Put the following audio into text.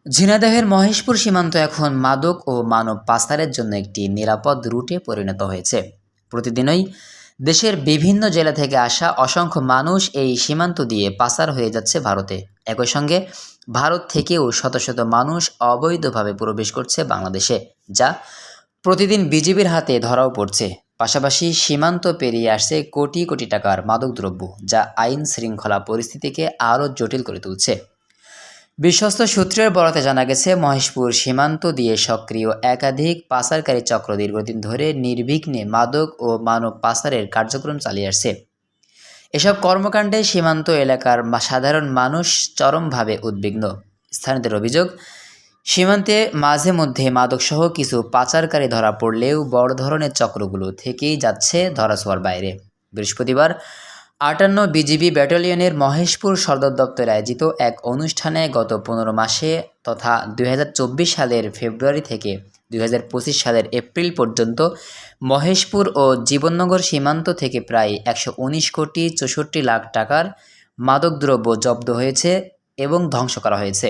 ঝিনাইদহের মহেশপুর সীমান্ত এখন মাদক ও মানব পাচারের জন্য একটি নিরাপদ রুটে পরিণত হয়েছে। প্রতিদিনই দেশের বিভিন্ন জেলা থেকে আসা অসংখ্য মানুষ এই সীমান্ত দিয়ে পাচার হয়ে যাচ্ছে ভারতে। একই সঙ্গে ভারত থেকেও শত শত মানুষ অবৈধভাবে প্রবেশ করছে বাংলাদেশে, যা প্রতিদিন বিজিবির হাতে ধরাও পড়ছে। পাশাপাশি সীমান্ত পেরিয়ে আসছে কোটি কোটি টাকার মাদকদ্রব্য, যা আইন শৃঙ্খলা পরিস্থিতিকে আরও জটিল করে তুলছে। বিশ্বস্ত সূত্রের বরাতে জানা গেছে, মহেশপুর সীমান্ত দিয়ে সক্রিয় একাধিক পাচারকারী চক্র দীর্ঘদিন ধরে নির্বিঘ্নে মাদক ও মানব পাচারের কার্যক্রম চালিয়ে আসছে। এসব কর্মকাণ্ডে সীমান্ত এলাকার সাধারণ মানুষ চরমভাবে উদ্বিগ্ন। স্থানীয়দের অভিযোগ, সীমান্তে মাঝে মধ্যে মাদকসহ কিছু পাচারকারী ধরা পড়লেও বড় ধরনের চক্রগুলো থেকেই যাচ্ছে ধরাছোঁয়ার বাইরে। বৃহস্পতিবার ৫৮ বিজিবি ব্যাটালিয়নের মহেশপুর সদর দপ্তরে আয়োজিত এক অনুষ্ঠানে গত ১৫ মাসে তথা ২০২৪ সালের ফেব্রুয়ারি থেকে ২০২৫ সালের এপ্রিল পর্যন্ত মহেশপুর ও জীবননগর সীমান্ত থেকে প্রায় ১১৯ কোটি ৬৪ লাখ টাকার মাদকদ্রব্য জব্দ হয়েছে এবং ধ্বংস করা হয়েছে।